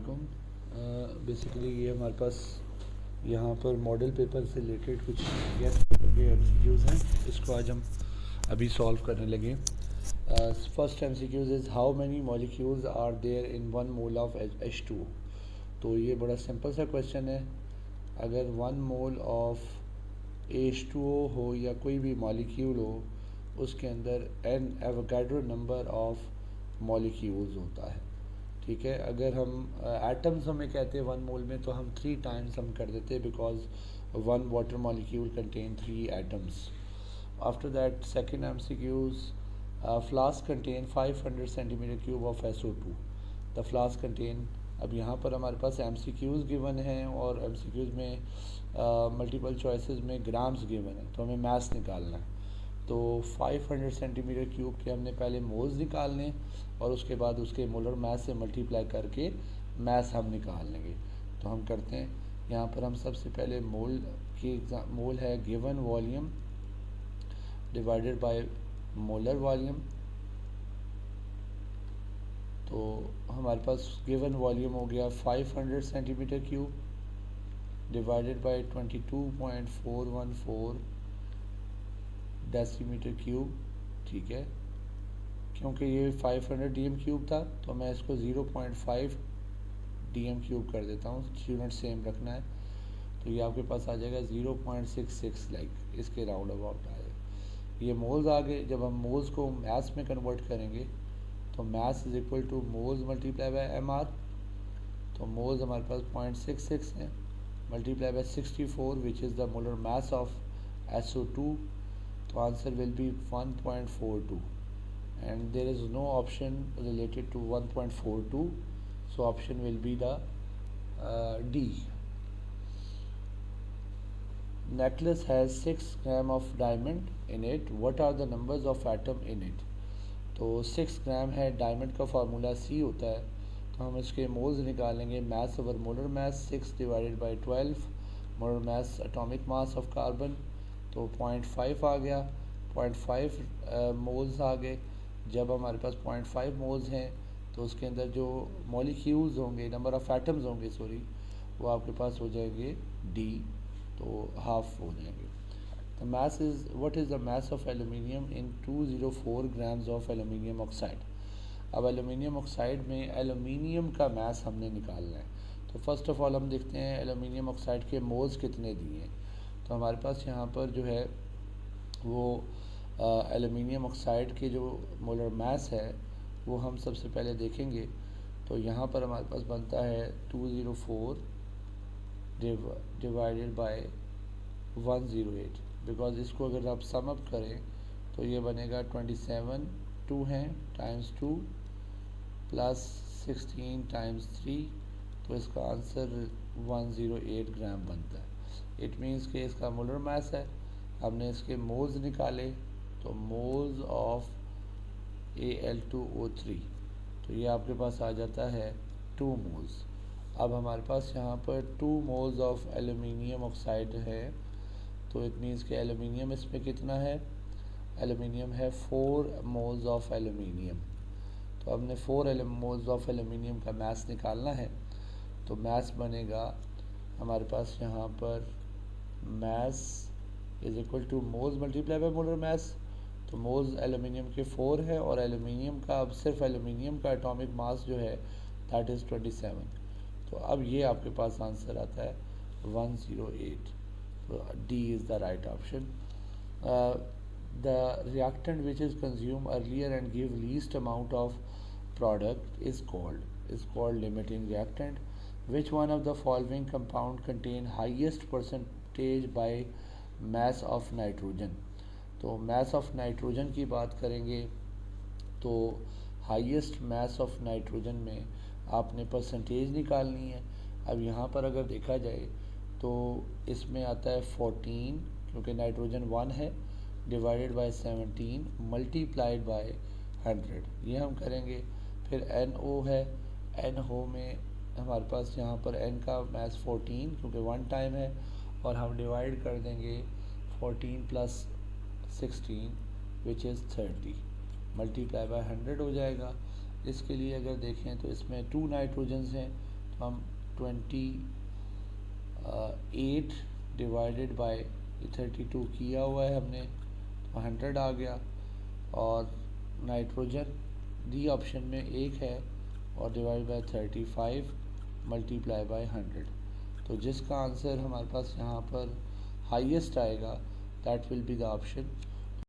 वालेकुम। बेसिकली ये हमारे पास यहाँ पर मॉडल पेपर से रिलेटेड कुछ गेस्ट पेपर के एमसीक्यूज़ हैं, इसको आज हम अभी सॉल्व करने लगे। First MCQs is how many molecules are there in 1 mole of H2। तो ये बड़ा सिंपल सा क्वेश्चन है। अगर 1 मोल ऑफ H2O हो या कोई भी मॉलिक्यूल हो, उसके अंदर n Avogadro number of molecules होता है। ठीक है, अगर हम एटम्स हमें कहते हैं 1 मोल में, तो हम 3 टाइम्स हम कर देते हैं, because 1 water molecule contain 3 atoms. After that second MCQs, flask contain 500 centimetre cube of SO2। The flask contain, अब यहाँ पर हमारे पास एमसीक्यूज़ गिवन हैं और एमसीक्यूज़ में मल्टीपल चॉइसेस में ग्राम्स गिवन है, तो हमें मास निकालना है। तो 500 सेंटीमीटर क्यूब के हमने पहले मोल्स निकालने और उसके बाद उसके मोलर मास से मल्टीप्लाई करके मास हम निकाल लेंगे। तो हम करते हैं, यहाँ पर हम सबसे पहले मोल है given volume divided by molar volume. तो हमारे पास गिवन वॉल्यूम हो गया 500 centimetre cube divided by 22.414 decimetre cube. ठीक है, क्योंकि ये 500 डीएम क्यूब था तो मैं इसको 0.5 डीएम क्यूब कर देता हूँ, यूनिट सेम रखना है। तो ये आपके पास आ जाएगा 0.66, लाइक इसके राउंड अबाउट आएगा। ये मोल्स आ गए। जब हम मोल्स को मास में कन्वर्ट करेंगे तो mass is equal two moles multiply by MR। तो मोल्स हमारे पास 0.66 हैं, multiply by 64 which is the molar mass of SO2। तो answer will be 1.42 and there is no option related to 1.42, so option will be the D. Necklace has 6 gram of diamond in it. What are the numbers of atom in it? तो 6 ग्राम है, diamond का formula C होता है, तो हम इसके moles निकालेंगे। मास over molar mass 6 divided by 12, molar mass atomic mass of carbon, तो 0.5 आ गया। 0.5 मोल्स आ गए। जब हमारे पास 0.5 मोल्स हैं तो उसके अंदर जो मॉलिक्यूल्स होंगे, नंबर ऑफ़ एटम्स होंगे, सॉरी, वो आपके पास हो जाएंगे D, तो हाफ हो जाएंगे। The mass is, what is the mass of aluminium in 204 grams of aluminium oxide? अब एलुमिनियम ऑक्साइड में एलुमिनियम का मास हमने निकालना है। तो फर्स्ट ऑफ ऑल हम देखते हैं एलुमिनियम ऑक्साइड के मोल्स कितने दिए हैं। तो हमारे पास यहाँ पर जो है वो एलुमिनियम ऑक्साइड के जो मोलर मास है वो हम सबसे पहले देखेंगे। तो यहाँ पर हमारे पास बनता है 204 डिवाइडेड बाय 108, बिकॉज इसको अगर आप सम अप करें तो ये बनेगा 27 2 हैं टाइम्स 2 प्लस 16 टाइम्स 3, तो इसका आंसर 108 ग्राम बनता है। इट मीन्स कि इसका मोलर मास है। हमने इसके मोल्स निकाले, तो मोल्स ऑफ Al2O3, तो ये आपके पास आ जाता है 2 मोल्स। अब हमारे पास यहाँ पर 2 मोल्स ऑफ एल्यूमिनियम ऑक्साइड है, तो इट मीन्स कि एल्यूमिनियम इसमें कितना है, एल्यूमिनियम है 4 मोल्स ऑफ एल्यूमिनियम। तो हमने 4 मोल्स ऑफ एल्यूमिनियम का मास निकालना है। तो मास बनेगा हमारे पास यहाँ पर mass is equal two moles multiply by molar mass. तो मोल्स एल्यूमिनियम के 4 है और एल्यूमिनियम का, अब सिर्फ एल्यूमिनियम का एटॉमिक मास जो है दैट इज़ 27। तो अब ये आपके पास आंसर आता है 108। So D is the right option. The reactant which is consumed earlier and give least amount of product is called limiting reactant. Which one of the following compound contain highest percentage by mass of nitrogen? तो mass of nitrogen की बात करेंगे तो highest mass of nitrogen में आपने percentage निकालनी है। अब यहाँ पर अगर देखा जाए तो इसमें आता है 14, क्योंकि नाइट्रोजन 1 है, डिवाइडेड बाय 17 मल्टीप्लाइड बाय 100, ये हम करेंगे। फिर NO है, NO में हमारे पास यहाँ पर N का मास 14, क्योंकि 1 टाइम है, और हम डिवाइड कर देंगे 14 plus 16 which is 30, multiply by 100 हो जाएगा। इसके लिए अगर देखें तो इसमें 2 नाइट्रोजन्स हैं, तो हम 8 डिवाइडेड बाय 32 किया हुआ है हमने, तो 100 आ गया। और नाइट्रोजन डी ऑप्शन में 1 है और डिवाइड बाय 35 मल्टीप्लाई बाय 100। तो जिसका आंसर हमारे पास यहाँ पर हाईएस्ट आएगा that will be the option